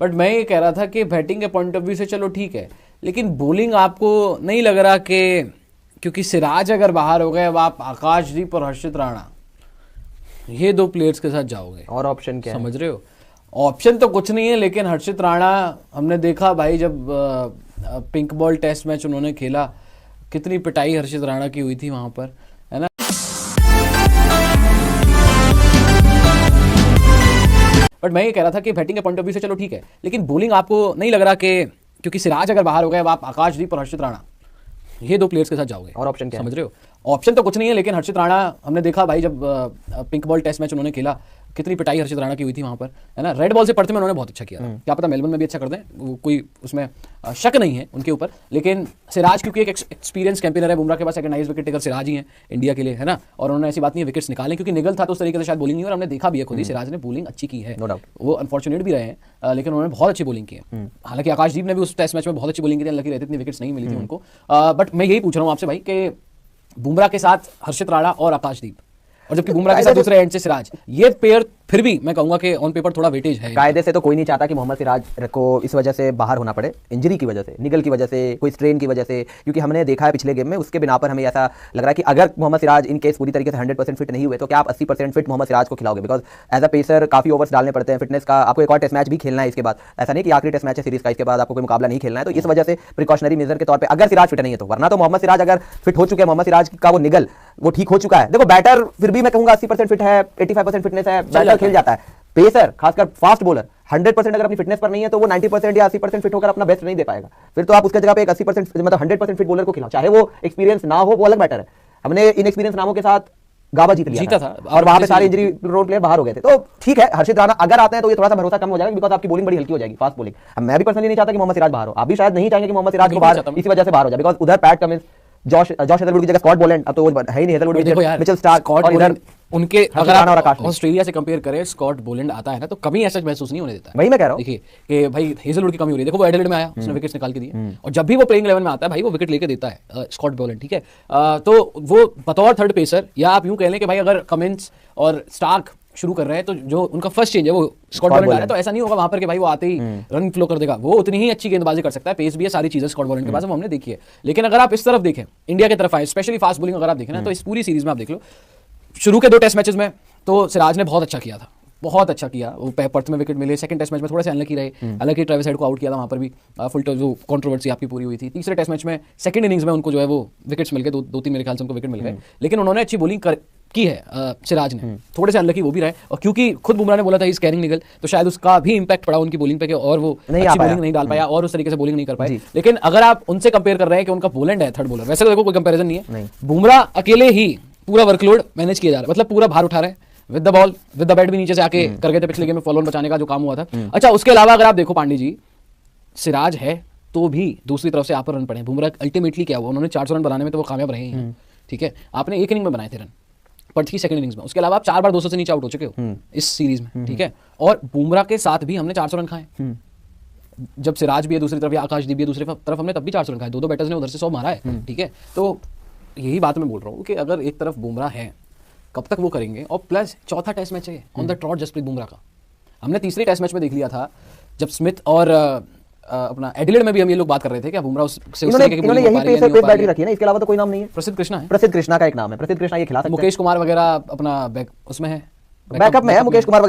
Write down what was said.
But मैं ये कह रहा था कि बैटिंग के पॉइंट ऑफ व्यू से चलो ठीक है, लेकिन बॉलिंग आपको नहीं लग रहा कि क्योंकि सिराज अगर बाहर हो गए अब आप आकाशदीप और हर्षित राणा ये दो प्लेयर्स के साथ जाओगे और ऑप्शन क्या समझ रहे हो? ऑप्शन तो कुछ नहीं है, लेकिन हर्षित राणा हमने देखा भाई जब पिंक बॉल टेस्ट मैच उन्होंने खेला, कितनी पिटाई हर्षित राणा की हुई थी वहां पर, है ना। बट मैं ये कह रहा था कि बैटिंग के पॉइंट ऑफ व्यू से चलो ठीक है, लेकिन बॉलिंग आपको नहीं लग रहा कि क्योंकि सिराज अगर बाहर हो गए अब आप आकाशदीप और हर्षित राणा ये दो प्लेयर्स के साथ जाओगे और ऑप्शन क्या समझ रहे हो? ऑप्शन तो कुछ नहीं है, लेकिन हर्षित राणा हमने देखा भाई जब पिंक बॉल टेस्ट मैच उन्होंने खेला, कितनी पिटाई हर्षित राणा की हुई थी वहां पर, है ना। रेड बॉल से पढ़ते में उन्होंने बहुत अच्छा किया, क्या पता मेलबर्न में भी अच्छा कर दें, वो कोई उसमें शक नहीं है उनके ऊपर। लेकिन सिराज क्योंकि एक एक्सपीरियंस कैंपेनर है, बुमराह के पास second highest wicket taker Siraj ही है इंडिया के लिए, है ना। और उन्होंने ऐसी बात नहीं है विकेट्स निकाले, क्योंकि निगल था तो उस तरीके से शायद बॉलिंग नहीं, और हमने देखा भी है खुद ही सिराज ने बॉलिंग अच्छी की है, नो डाउट। वो अनफॉर्चुनेट भी रहे हैं, लेकिन उन्होंने बहुत अच्छी बॉलिंग की है। हालांकि आकाशदीप ने भी उस टेस्ट मैच में बहुत अच्छी बॉलिंग की थी, लकी रहते इतनी विकेट्स नहीं मिली थी उनको। बट मैं यही पूछ रहा हूँ आपसे भाई कि बुमराह के साथ हर्षित राणा और आकाशदीप, और जबकि बुमराह के साथ दूसरे एंड से सिराज, ये पेयर फिर भी मैं कहूंगा कि ऑन पेपर थोड़ा वेटेज है। कायदे से तो कोई नहीं चाहता कि मोहम्मद सिराज को इस वजह से बाहर होना पड़े, इंजरी की वजह से, निगल की वजह से, कोई स्ट्रेन की वजह से, क्योंकि हमने देखा है पिछले गेम में, उसके बिना पर हमें ऐसा लग रहा है कि अगर मोहम्मद सिराज इन केस पूरी तरीके से 100% फिट नहीं हुए तो क्या आप 80% फिट मोहम्मद सिराज को खिलाओगे? बिकॉज एज अ पेसर काफी ओवर्स डालने पड़ते हैं, फिटनेस का आपको एक और टेस्ट मैच भी खेलना है इसके बाद, ऐसा नहीं कि आखिरी टेस्ट मैच है सीरीज का, इसके बाद आपको कोई मुकाबला नहीं खेलना है, तो इस वजह से प्रिकॉशनरी मेजर के तौर पर अगर सिराज फिट नहीं है तो, वरना तो मोहम्मद सिराज अगर फिट हो चुके हैं, मोहम्मद सिराज का वो निगल वो ठीक हो चुका है। देखो बैटर फिर भी मैं कहूंगा 80% फिट है, 85% फिटनेस है, बैटर खेल जाता है। पेसर खासकर फास्ट बॉलर 100% अगर अपनी फिटनेस पर नहीं है तो वो 90% या 80% फिट होकर अपना बेस्ट नहीं दे पाएगा। फिर तो आप उसके जगह पे एक 80% मतलब 100% फिट बॉलर को खिलाओ, चाहे वो एक्सपीरियंस ना हो, वो अलग मैटर है। हमने इन एक्सपीरियंस नामों के साथ गाबा जीता था और वहां पे सारे इंजरी रोड प्लेयर बाहर हो गए थे। तो ठीक है, हर्षित राणा अगर आते हैं तो ये थोड़ा सा भरोसा कम हो जाएगा, बिकॉज आपकी बॉलिंग बड़ी हल्की हो जाएगी, फास्ट बॉलिंग। मैं भी पर्सनली नहीं चाहता कि मोहम्मद सिराज बाहर हो, आप भी शायद नहीं चाहेंगे कि मोहम्मद सिराज को बाहर इसी वजह से बाहर हो जाए, बिकॉज उधर पैट कमिंस, जॉश हेजलवुड की जगह स्कॉट बोलैंड, अब तो वो है ही नहीं हेजलवुड, मिचेल स्टार्क, और इधर उनके अगर आप ऑस्ट्रेलिया से कंपेयर करें, स्कॉट बोलैंड आता है ना तो कभी ऐसा महसूस नहीं होने देता। वही मैं कह रहा हूं, देखिए कि भाई हेजलवुड की कमी हो रही है, देखो वो एडिलेड में आया, उसने विकेट्स निकाल के दिए, और जब भी वो प्लेइंग 11 में आता है भाई वो विकेट लेके देता है स्कॉट बोलैंड, ठीक है। तो वो बतौर थर्ड पेसर, या आप यूं कह लें कि भाई अगर कमिंस और स्टार्क शुरू कर रहे हैं तो जो उनका फर्स्ट चेंज है वो स्कॉट बोलैंड आ रहा है, तो ऐसा नहीं होगा वहां पर कि भाई वो आते ही रन फ्लो कर देगा, वो उतनी ही अच्छी गेंदबाजी कर सकता है, पेस भी है, सारी चीजें स्कॉट बोलैंड के पास वो हमने देखी है। लेकिन अगर आप इस तरफ देखें, इंडिया की तरफ आए, स्पेशली फास्ट बॉलिंग अगर आप देखें ना, तो इस पूरी सीरीज में आप देख लो, शुरू के 2 टेस्ट मैचेस में तो सिराज ने बहुत अच्छा किया था, बहुत अच्छा किया, वो पर्थ में विकेट मिले, सेकंड टेस्ट मैच में थोड़े से अनलकी रहे, हालांकि ट्रेविस हेड को आउट किया था वहां पर भी, फुल जो कंट्रोवर्सी आपकी पूरी हुई थी। तीसरे टेस्ट मैच में सेकंड इनिंग्स में उनको जो है वो विकेट्स मिल गए, 2-3 मेरे ख्याल से उनको विकेट मिल गए, लेकिन उन्होंने अच्छी बॉलिंग की है सिराज ने, थोड़े से अनलकी वो भी रहे, और क्योंकि खुद बुमराह ने बोला था इस कैरिंग निगल, तो शायद उसका भी इंपैक्ट पड़ा उनकी बॉलिंग पे, और वो अच्छी बॉलिंग नहीं डाल पाया और उस तरीके से बॉलिंग नहीं कर पाए। लेकिन अगर आप उनसे कंपेयर कर रहे हैं कि उनका बोलैंड है थर्ड बॉलर, वैसे तो देखो कोई कंपेरिजन नहीं है, बुमराह अकेले ही पूरा वर्कलोड मैनेज किया जा रहा है, मतलब पूरा भार उठा रहे हैं, with the ball, with the bat भी नीचे से आके कर गए थे पिछले गेम में, फॉलो ऑन बचाने का जो काम हुआ था। अच्छा, उसके अलावा अगर आप देखो पांडे जी, सिराज है तो भी दूसरी तरफ से आप पर रन पड़े, बुमराह अल्टीमेटली क्या हुआ, उन्होंने 400 रन बनाने में तो वो कामयाब रहे हैं, ठीक है। आपने एक इनिंग में बनाए थे रन, पर्थ की सेकंड इनिंग्स में, उसके अलावा आप 4 बार 200 से नीचे आउट हो चुके हो इस सीरीज में, ठीक है। और बुमराह के साथ भी हमने 400 रन खाए, जब सिराज भी है दूसरी तरफ या आकाशदीप भी है दूसरी तरफ, हमने तब भी 400 रन खाए, दो बैटर्स ने उधर से 100 मारा है, ठीक है। तो यही बात मैं बोल रहा हूँ कि अगर एक तरफ बुमराह है, कब तक वो करेंगे, और प्लस चौथा टेस्ट मैच है on the trot Jasprit Bumrah का। हमने तीसरे टेस्ट मैच में देख लिया था जब स्मिथ और अपना एडिलेड में भी हम ये लोग बात कर रहे थे कि बुमराह से उस तरीके की बॉलिंग हो पा रही है, पेस बैटरी रखी है ना, इसके अलावा तो कोई नाम नहीं है। प्रसिद्ध कृष्णा है, प्रसिद्ध कृष्णा का एक नाम है, प्रसिद्ध कृष्णा ये खिला सकते हैं, मुकेश कुमार वगैरह अपना उसमें है, बैकअप में है मुकेश कुमार।